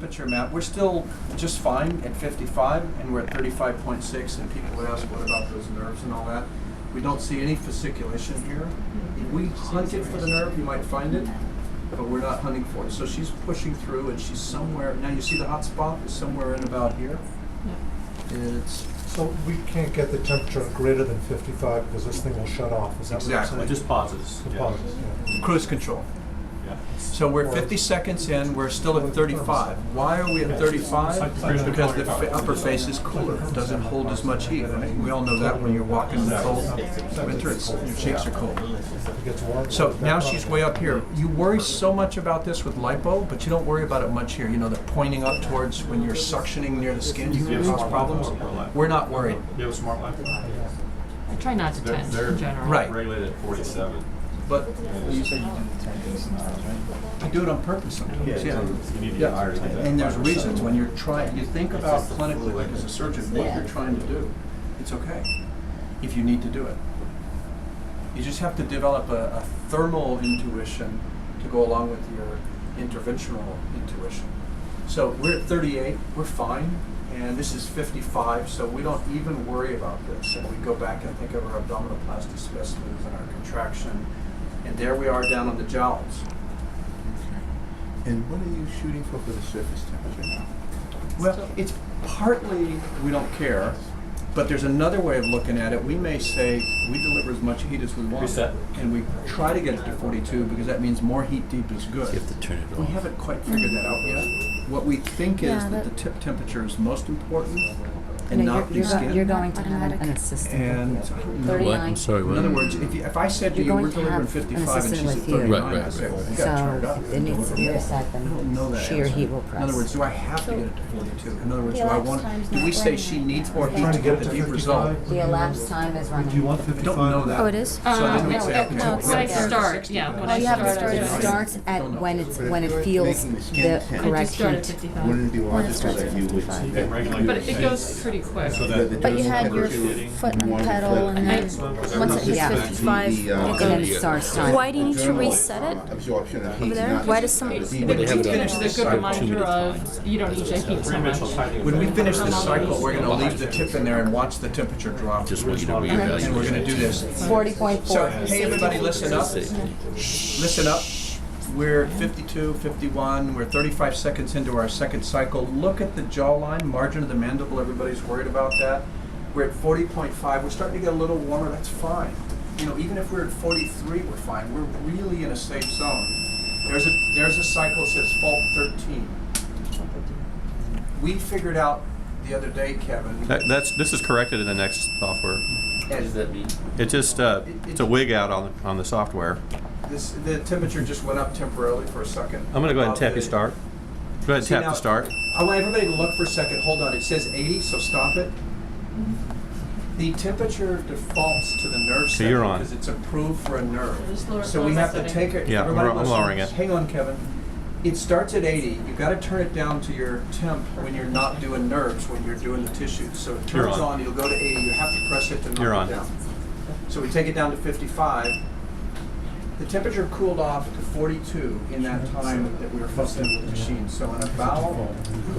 temperature map, we're still just fine at 55, and we're at 35.6, and people would ask, what about those nerves and all that? We don't see any fasciculation here. If we hunted for the nerve, you might find it, but we're not hunting for it. So she's pushing through, and she's somewhere, now you see the hot spot is somewhere in about here. It's So we can't get the temperature greater than 55 because this thing will shut off. Is that Exactly. what you're It saying? just pauses. It Yeah. pauses, yeah. cruise control. Yeah. So we're 50 seconds in, we're still at 35. Why are we at 35? Because the upper face is cooler, it doesn't hold as much heat. Right? We all know that when you're walking in the cold winter, your cheeks are cold. It gets warm. So now she's way up here. You worry so much about this with lipo, but you don't worry about it much here. You know, the pointing up towards when you're suctioning near the skin, you can cause problems. We're not worried. You have a smart life? I try not to tense They're in general. Right. regulated at 47. But You said you do 10 days sometimes, right? I do it on purpose sometimes, yeah. You need to Yeah. get higher to get that And there's 5%. reasons when you're trying, you think about clinically, like as a surgeon, what you're trying to do. It's okay if you need to do it. You just have to develop a thermal intuition to go along with your interventional intuition. So we're at 38, we're fine, and this is 55, so we don't even worry about this. And we go back and think of our abdominoplasty specimens and our contraction, and there we are down on the jowls. And what are you shooting for the surface temperature now? Well, it's partly we don't care, but there's another way of looking at it. We may say we deliver as much heat as we want, Reset. and we try to get it to 42 because that means more heat deep is good. You have to turn it We off. haven't quite figured that out yet. What we think is Yeah, that the that- tip temperature is most important, and No, not the skin. you're going to have an assistant. And What? I'm sorry, in what? other words, if I said to You're you, going we're to delivering have an 55 and assistant she's at with you. 39, Right, I say, well, right. we gotta turn it up. So it needs to be reset, I don't know then that she or answer. he will press. In other words, do I have to get it to 42? In other words, do I elapsed want? time's Do we not say running she right needs now. more Trying heat Trying to to get get the to deep result? 55? The elapsed time is running. Do you want I 55? don't know that. Oh, it is? So then we say, okay. No, when I start, yeah, when Oh, I you have to start. start, it I starts at Don't know. when it feels Making the skin the tense. correct just start at heat. 55. Wouldn't it be When it logical starts that at you would 55. that Regulate But your it goes pretty quick. So that the But you had your dermal foot on the temperature pedal, and then temperature- once it hits Yeah. 55, The, it And then it goes. starts time. Why do you need to reset it absorption of heat over there? not Why does some? But they have it on finish this It's a good cycle. reminder of you don't need to heat so much. When we finish this cycle, we're going to leave the tip in there and watch the temperature drop. Just want you to And we're going to do this. 40.4. So, hey everybody, listen up. Listen up. We're 52, 51, we're 35 seconds into our second cycle. Look at the jawline, margin of the mandible, everybody's worried about that. We're at 40.5, we're starting to get a little warmer, that's fine. You know, even if we're at 43, we're fine. We're really in a safe zone. There's a cycle that says fault 13. We figured out the other day, Kevin. This is corrected in the next software. What does that mean? It just it's a wig out on the software. The temperature just went up temporarily for a second. I'm gonna go ahead and tap the- you start. Go ahead and See, tap now, to start. I want everybody to look for a second. Hold on. It says 80, so stop it. The temperature defaults to the nerve So setting you're on. because it's approved for a nerve. Just lower- So lower we the have to setting. take it. Yeah, everybody I'm listen. lowering it. Hang on, Kevin. It starts at 80. You've got to turn it down to your temp when you're not doing nerves, when you're doing the tissues. So it You're turns on. on, you'll go to 80. You have to press it to knock You're it on. down. So we take it down to 55. The temperature cooled off to 42 in that time that we were fussing with the machine. So in about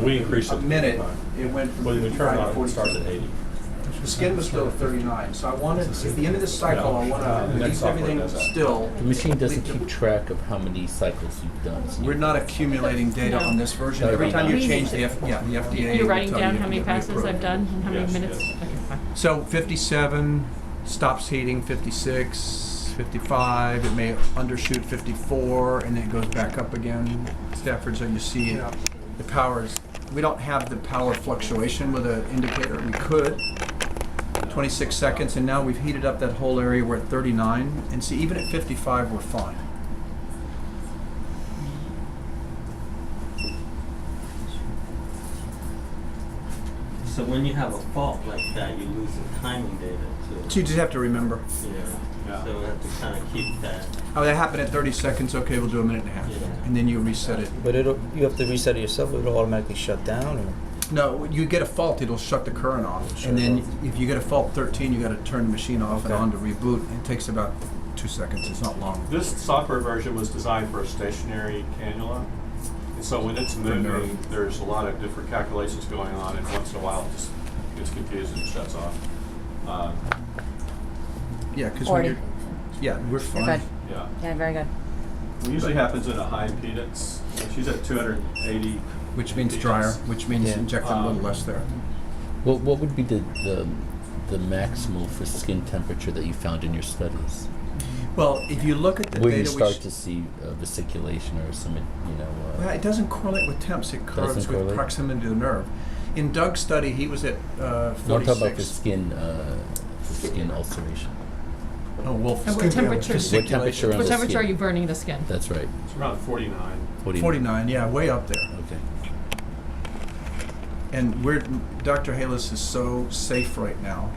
We increased a minute, it went from 55 to 42. 80. The skin was still at 39, so I wanted, at the end of this cycle, I want to Next leave software everything does that. still. The machine doesn't keep track of how many cycles you've done. So We're not accumulating data on this version. No. Every time you change the the FDA. You're will writing tell down you how many to passes reapprove. I've done and how many Yes, minutes? yes. Okay, fine. So 57 stops heating, 56, 55. It may undershoot 54, and then it goes back up again. Stafford, so you see it. The power is. We don't have the power fluctuation with an indicator. We could. 26 seconds, and now we've heated up that whole area. We're at 39, and see, even at 55, we're fine. So when you have a fault like that, you lose the timing data So too. you just have to remember. Yeah. So we have to kind of keep that. Oh, that happened at 30 seconds. Okay, we'll do a minute and a half, Yeah. and then you reset it. But you have to reset it yourself. It'll automatically shut down, or No, you get a fault, it'll shut the current off, and then if you get a fault 13, you got to turn the machine off and Okay. on to reboot. It takes about 2 seconds. It's not long. This software version was designed for a stationary cannula. so when it's moving, there's a lot of different calculations going on, and once in a while it just gets confused and shuts off. Yeah, because 40. yeah, we're You're fine. good. Yeah. Yeah, very good. It usually happens in a high impedance. She's at 280. Which means drier, which means Yeah. inject a little less there. What would be the maximal for skin temperature that you found in your studies? Well, if you look at the Where data, you start to see vesiculation or some, well, it doesn't correlate with temps. It correlates with correlate? proximity to the nerve. In Doug's study, he was at no, I'm talking about for 46. skin ulceration. Oh, Wolf. And what temperature? What temperature on What the temperature skin? are you burning the skin? That's right. It's around 49. 49, yeah, way up there. Okay. And Dr. Halaas is so safe right now.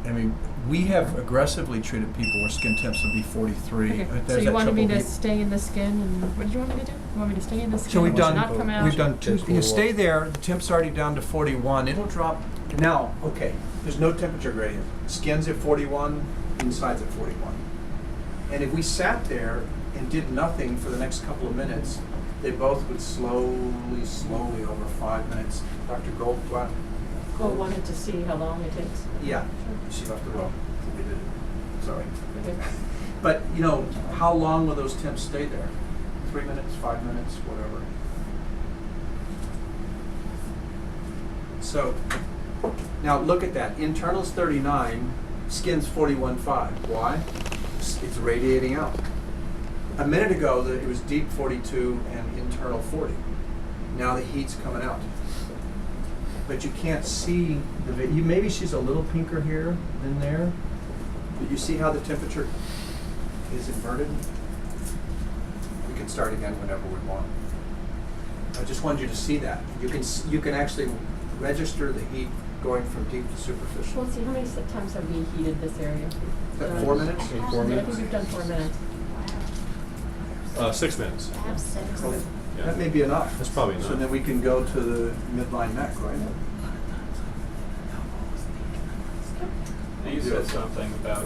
I mean, we have aggressively treated people where skin temps would be 43. Okay, There's so you that wanted me triple to B. stay in the skin, and what did you want me to do? You want me to stay in the skin? So we've and not come out? done two. Just You go stay up. there. The temp's already down to 41. It'll drop now. Okay, there's no temperature gradient. Skin's at 41, inside's at 41. And if we sat there and did nothing for the next couple of minutes, they both would slowly over 5 minutes. Dr. Goldblatt. Cole wanted to see how long it takes. Yeah, she left the room. We did it. Sorry. Okay. But how long will those temps stay there? 3 minutes, 5 minutes, whatever. So now look at that. Internal's 39, skin's 41.5. Why? It's radiating out. A minute ago, it was deep 42 and internal 40. Now the heat's coming out. But you can't see maybe she's a little pinker here than there. But you see how the temperature is inverted? We can start again whenever we want. I just wanted you to see that. You can actually register the heat going from deep to superficial. Let's see, how many times have we heated this area? Is that 4 minutes? 4 I think minutes? we've done 4 minutes. 6 minutes. Yeah. That may be enough. That's probably So enough. then we can go to the midline neck, right? You said something about,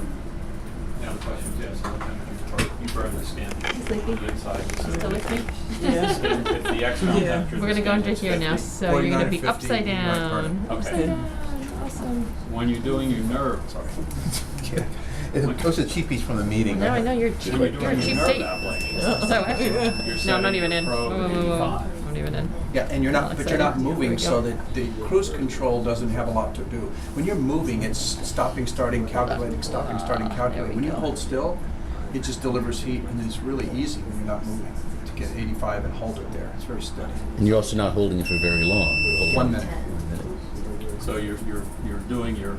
the question is, yes, what temperature you burn the skin on the inside. Still with me? Yes. If the external temperature. We're gonna go into here now, so you're gonna be 49, 50, upside right part. down. Okay. Upside down. Awesome. When you're doing your nerve, It was a cheap piece from the meeting. No, I know you're cheap. when You're a cheap date. So actually, no, I'm not even in. Whoa, whoa, whoa, whoa. I'm not even in. Yeah, and you're not, but you're not Here we moving, go. so that the cruise control doesn't have a lot to do. When you're moving, it's stopping, starting, calculating, stopping, starting, calculating. When you hold still, it just delivers heat, and it's really easy when you're not moving to get 85 and hold it there. It's very steady. And you're also not holding it for very long. You're holding 1 it- minute. 1 minute. So you're doing your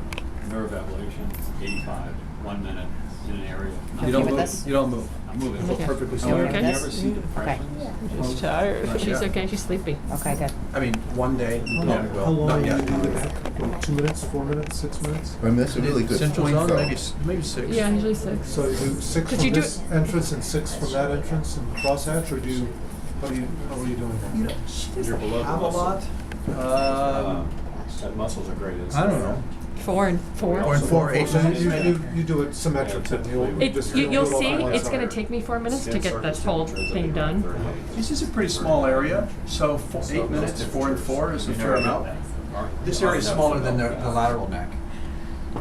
nerve ablation, 85, 1 minute in an area. You don't with move. this? You don't move. I'm moving. Okay. Perfectly You still. okay with You this? ever see the Okay. depression? She's tired. Not She's yet. okay. She's sleepy. Okay, good. I mean, one day. How long Not do you yet. do that? 2 minutes, 4 minutes, 6 minutes? I mean, that's a really good Central point, zone, though. maybe 6. Yeah, usually 6. So you do 6 Could from you do this entrance and 6 from that entrance and crosshatch, or how are you doing that? She You're doesn't below the have a lot. muscle. That muscles are great. I don't know. 4 and 4. Or in 4, 8 So minutes. you do it symmetric, and you'll You'll do see, it all at once. it's gonna take me 4 minutes to get this whole thing done. This is a pretty small area, so 8 minutes, 4 and 4 is a fair amount. This area is smaller than the lateral neck.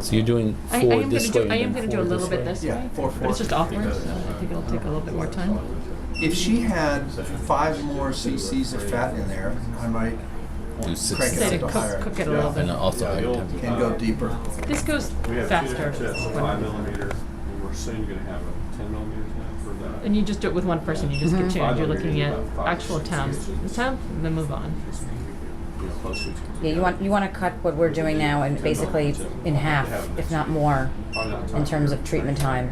So you're doing I 4 am this gonna way. do, I am and gonna then do a 4 little this bit way. this Yeah, way, 4, but it's just awkward, so I think it'll take a little bit more time. If she had 5 more cc's of fat in there, I might Do 6 crank Say it to up to higher cook it a little and bit. also higher temperature. and go deeper. This goes We have faster. 2 different tips, 5 millimeter, and we're soon going to have a 10 millimeter tip for that. And you just do it with one person, you just get tuned. You're looking at 5 actual temps. The temp, and then move on. Close to Yeah, you want to cut what we're doing now and basically in half, if not more, in terms of treatment time.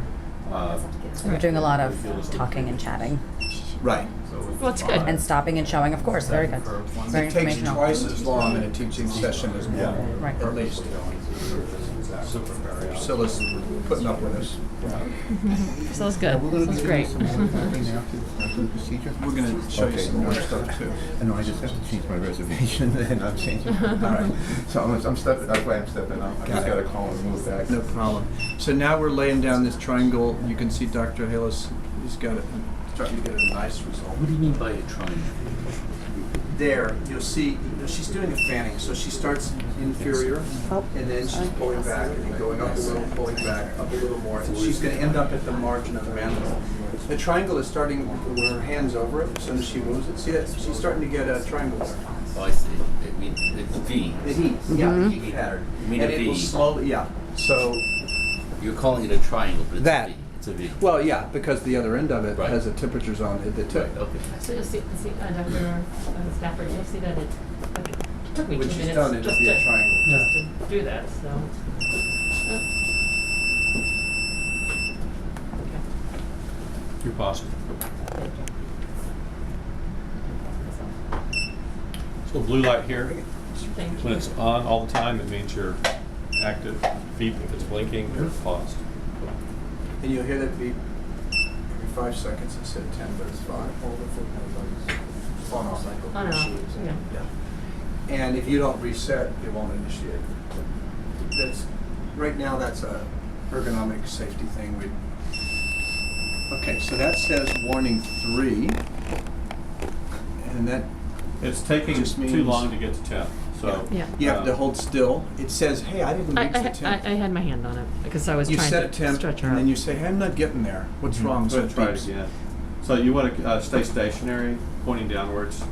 We're doing a lot of talking and chatting Right. Well, it's good. and stopping and showing, of course. Very good. Very It takes informational. twice as long in a teaching session as normal, Right. at least. Priscilla's putting up with us. So it's good. We're gonna So it's be great. doing some more thing after the procedure. We're going to show you some more stuff too. I know, I just have to change my reservation, and I'm changing. All right. So I'm stepping, that's why I'm stepping up. I just gotta call and move back. No problem. So now we're laying down this triangle. You can see Dr. Halaas, he's got it, starting to get a nice result. What do you mean by a triangle? there, you'll see, she's doing a fanning, so she starts inferior, and then she's pulling back, and then going up a little, pulling back, up a little more, and she's gonna end up at the margin of the mandible. The triangle is starting where her hand's over it, as soon as she moves it, see it? She's starting to get a triangle there. Oh, I see. It means it's V. The heat, yeah, the heat pattern. You mean And a it will V. slowly, yeah, so, You're calling it a triangle, but it's That. a V. It's a V. well, yeah, because the other end of it Right. has a temperature zone at the tip. Right, okay. So you'll see, Dr. Stafford, you'll see that it took me 2 When minutes she's done, it'll just be a to, triangle. just to do that, so. You're positive. So blue light here, Thank when you. it's on all the time, it means you're active. Beep, if it's blinking, you're paused. And you'll hear that beep every 5 seconds instead of 10, but it's 5. On off cycle. On and off, yeah. Yeah. And if you don't reset, it won't initiate. That's, right now, that's a ergonomic safety thing. Okay, so that says warning 3. And that, It's taking Just too means- long to get to 10, so. Yeah. you have to hold still. It says, hey, I didn't reach the 10. I had my hand on it because I was You trying set a to temp, stretch her and out. then you say, hey, I'm not getting there. What's wrong? So it try it beeps. again. So you want to stay stationary, pointing downwards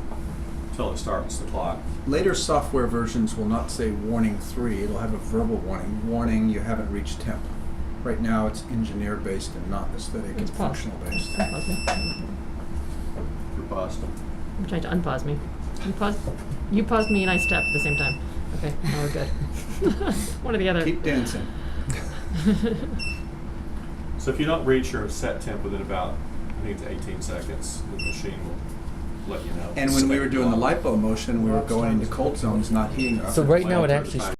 until it starts the clock. Later software versions will not say warning 3. It'll have a verbal warning. Warning, you haven't reached temp. Right now, it's engineer based and not aesthetic and It's paused. functional based. Unpause me. You're paused. You tried to unpause me. You paused me and I stepped at the same time. Okay, now we're good. One or the other. Keep dancing. So if you don't reach your set temp within about, I think it's 18 seconds, the machine will let you know. And when we were doing the lipo motion, we were going into cold zones, not heating up. So right My now it alternative actually time